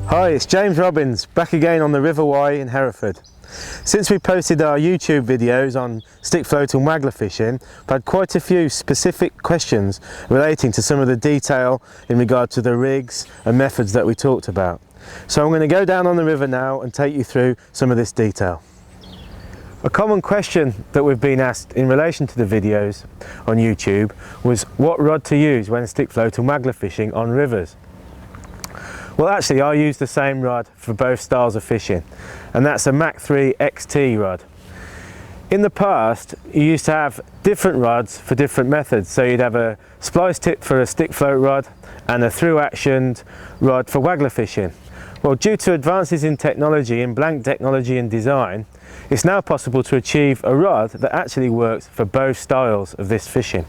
Hi, it's James Robbins, back again on the River Wye in Hereford. Since we posted our YouTube videos on stick float and waggler fishing, I've had quite a few specific questions relating to some of the detail in regard to the rigs and methods that we talked about. So I'm going to go down on the river now and take you through some of this detail. A common question that we've been asked in relation to the videos on YouTube was what rod to use when stick float and waggler fishing on rivers. Well, actually I use the same rod for both styles of fishing, and that's a Mach 3 XT rod. In the past you used to have different rods for different methods, so you'd have a splice tip for a stick float rod and a through actioned rod for waggler fishing. Well, due to advances in technology, in blank technology and design, it's now possible to achieve a rod that actually works for both styles of this fishing.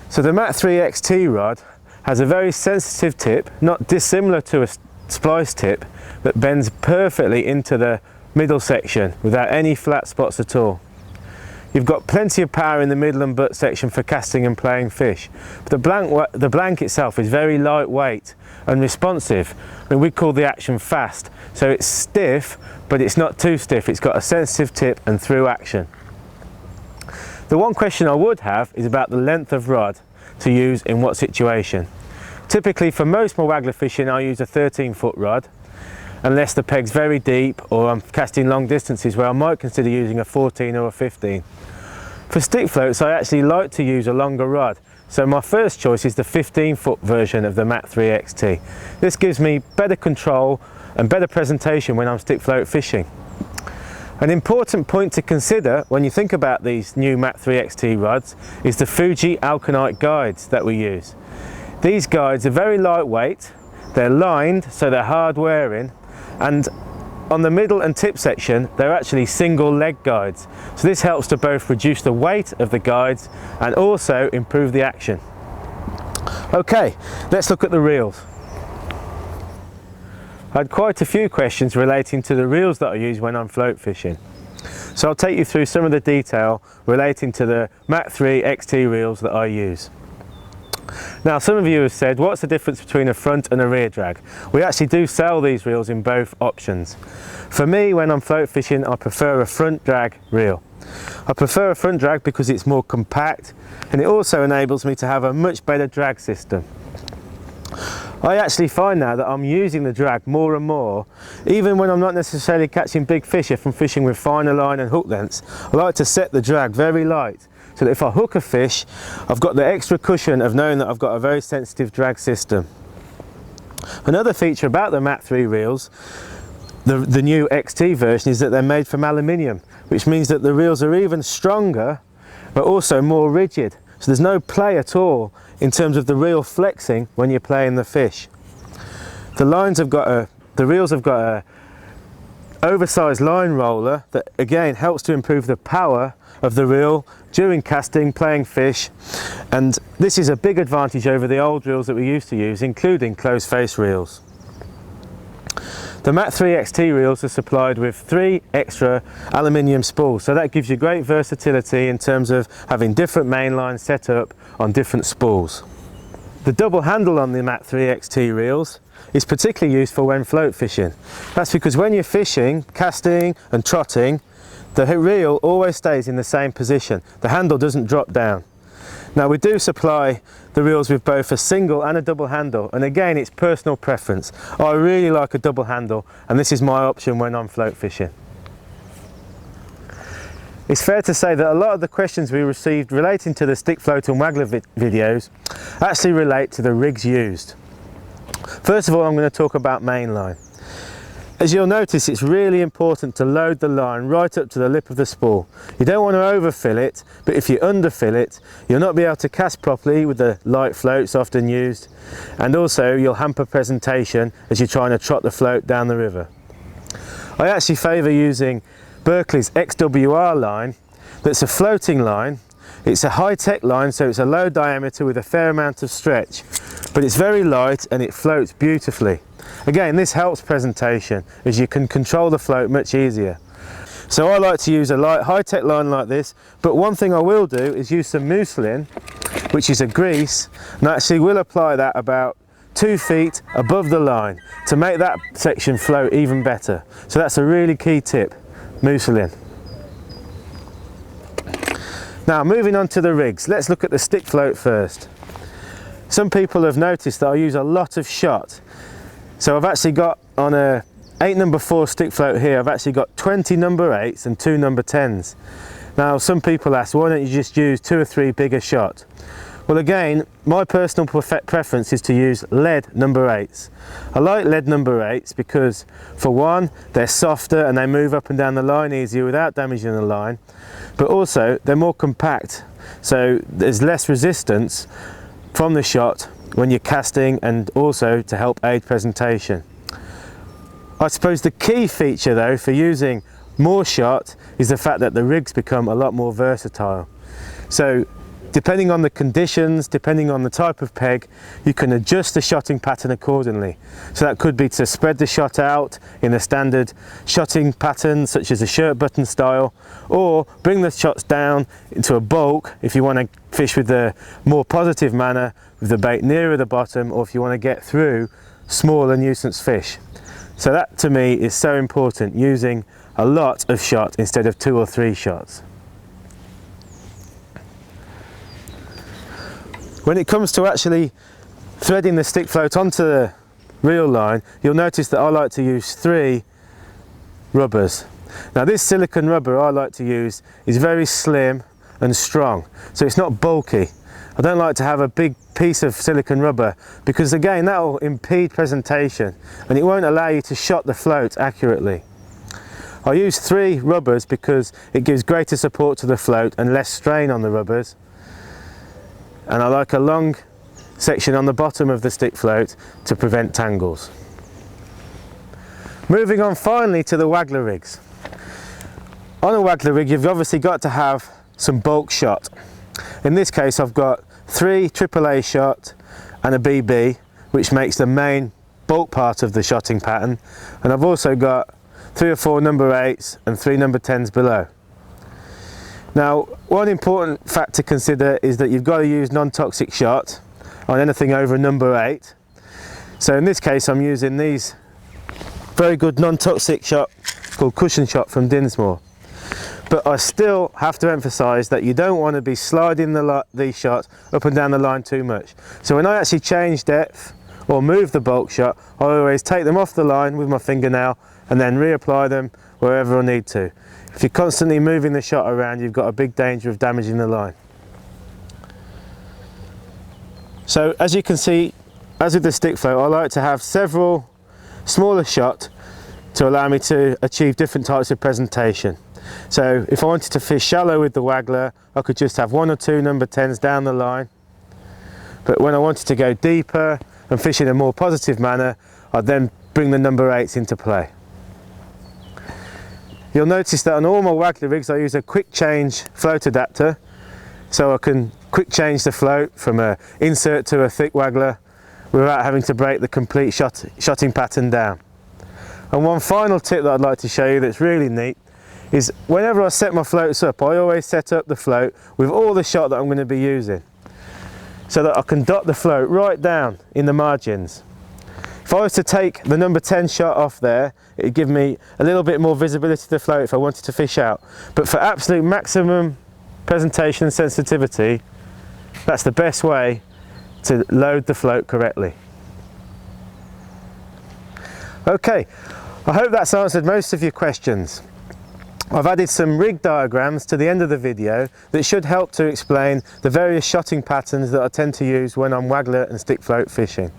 So the Mach 3 XT rod has a very sensitive tip, not dissimilar to a splice tip, that bends perfectly into the middle section without any flat spots at all. You've got plenty of power in the middle and butt section for casting and playing fish. But the blank itself is very lightweight and responsive. I mean, we call the action fast, so it's stiff, but it's not too stiff. It's got a sensitive tip and through action. The one question I would have is about the length of rod to use in what situation. Typically for most of my waggler fishing I use a 13-foot rod, unless the peg's very deep or I'm casting long distances where I might consider using a 14 or a 15. For stick floats I actually like to use a longer rod, so my first choice is the 15-foot version of the Mach 3 XT. This gives me better control and better presentation when I'm stick float fishing. An important point to consider when you think about these new Mach 3 XT rods is the Fuji Alkanite guides that we use. These guides are very lightweight, they're lined so they're hard wearing, and on the middle and tip section they're actually single leg guides. So this helps to both reduce the weight of the guides and also improve the action. Okay, let's look at the reels. I had quite a few questions relating to the reels that I use when I'm float fishing. So I'll take you through some of the detail relating to the Mach 3 XT reels that I use. Now, some of you have said, what's the difference between a front and a rear drag? We actually do sell these reels in both options. For me, when I'm float fishing, I prefer a front drag reel. I prefer a front drag because it's more compact and it also enables me to have a much better drag system. I actually find now that I'm using the drag more and more, even when I'm not necessarily catching big fish. If I'm fishing with finer line and hook lengths, I like to set the drag very light, so that if I hook a fish, I've got the extra cushion of knowing that I've got a very sensitive drag system. Another feature about the Mach 3 reels, the new XT version, is that they're made from aluminium, which means that the reels are even stronger, but also more rigid. So there's no play at all in terms of the reel flexing when you're playing the fish. The reels have got a oversized line roller that again helps to improve the power of the reel during casting, playing fish, and this is a big advantage over the old reels that we used to use, including closed face reels. The Mach 3 XT reels are supplied with 3 extra aluminium spools, so that gives you great versatility in terms of having different main lines set up on different spools. The double handle on the Mach 3 XT reels is particularly useful when float fishing. That's because when you're fishing, casting and trotting, the reel always stays in the same position. The handle doesn't drop down. Now, we do supply the reels with both a single and a double handle, and again it's personal preference. I really like a double handle, and this is my option when I'm float fishing. It's fair to say that a lot of the questions we received relating to the stick float and waggler videos actually relate to the rigs used. First of all, I'm going to talk about mainline. As you'll notice, it's really important to load the line right up to the lip of the spool. You don't want to overfill it, but if you underfill it, you'll not be able to cast properly with the light floats often used, and also you'll hamper presentation as you're trying to trot the float down the river. I actually favour using Berkeley's XWR line. That's a floating line. It's a high-tech line, so it's a low diameter with a fair amount of stretch, but it's very light and it floats beautifully. Again, this helps presentation as you can control the float much easier. So I like to use a light high-tech line like this, but one thing I will do is use some muslin, which is a grease, and I actually will apply that about 2 feet above the line to make that section float even better. So that's a really key tip, muslin. Now moving on to the rigs, let's look at the stick float first. Some people have noticed that I use a lot of shot. So I've actually got on a 8 number 4 stick float here, I've actually got 20 number 8s and 2 number 10s. Now some people ask, why don't you just use 2 or 3 bigger shot? Well again, my personal preference is to use lead number 8s. I like lead number 8s because for one, they're softer and they move up and down the line easier without damaging the line, but also they're more compact, so there's less resistance from the shot when you're casting, and also to help aid presentation. I suppose the key feature though for using more shot is the fact that the rigs become a lot more versatile. So depending on the conditions, depending on the type of peg, you can adjust the shotting pattern accordingly. So that could be to spread the shot out in a standard shotting pattern such as a shirt button style, or bring the shots down into a bulk if you want to fish with a more positive manner with the bait nearer the bottom, or if you want to get through smaller nuisance fish. So that to me is so important, using a lot of shot instead of 2 or 3 shots. When it comes to actually threading the stick float onto the reel line, you'll notice that I like to use 3 rubbers. Now this silicone rubber I like to use is very slim and strong, so it's not bulky. I don't like to have a big piece of silicone rubber because again that will impede presentation and it won't allow you to shot the float accurately. I use 3 rubbers because it gives greater support to the float and less strain on the rubbers. And I like a long section on the bottom of the stick float to prevent tangles. Moving on finally to the waggler rigs. On a waggler rig you've obviously got to have some bulk shot. In this case I've got 3 AAA shot and a BB, which makes the main bulk part of the shotting pattern, and I've also got 3 or 4 number 8s and 3 number 10s below. Now, one important fact to consider is that you've got to use non-toxic shot on anything over number 8. So in this case I'm using these very good non-toxic shot called Cushion Shot from Dinsmore. But I still have to emphasise that you don't want to be sliding these shots up and down the line too much. So when I actually change depth or move the bulk shot, I always take them off the line with my fingernail and then reapply them wherever I need to. If you're constantly moving the shot around, you've got a big danger of damaging the line. So as you can see, as with the stick float, I like to have several smaller shot to allow me to achieve different types of presentation. So if I wanted to fish shallow with the waggler, I could just have 1 or 2 number 10s down the line. But when I wanted to go deeper and fish in a more positive manner, I'd then bring the number 8s into play. You'll notice that on all my waggler rigs I use a quick change float adapter, so I can quick change the float from an insert to a thick waggler without having to break the complete shotting pattern down. And one final tip that I'd like to show you that's really neat is whenever I set my floats up, I always set up the float with all the shot that I'm going to be using, so that I can dot the float right down in the margins. If I was to take the number 10 shot off there, it would give me a little bit more visibility to the float if I wanted to fish out. But for absolute maximum presentation and sensitivity, that's the best way to load the float correctly. Okay, I hope that's answered most of your questions. I've added some rig diagrams to the end of the video that should help to explain the various shotting patterns that I tend to use when I'm waggler and stick float fishing.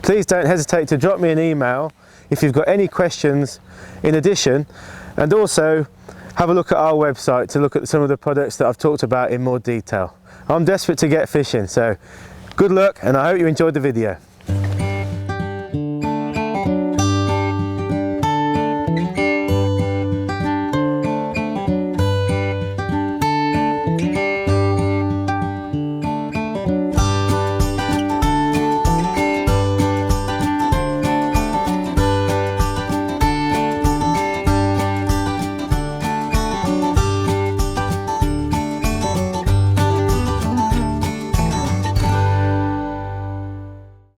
Please don't hesitate to drop me an email if you've got any questions in addition, and also have a look at our website to look at some of the products that I've talked about in more detail. I'm desperate to get fishing, so good luck and I hope you enjoyed the video.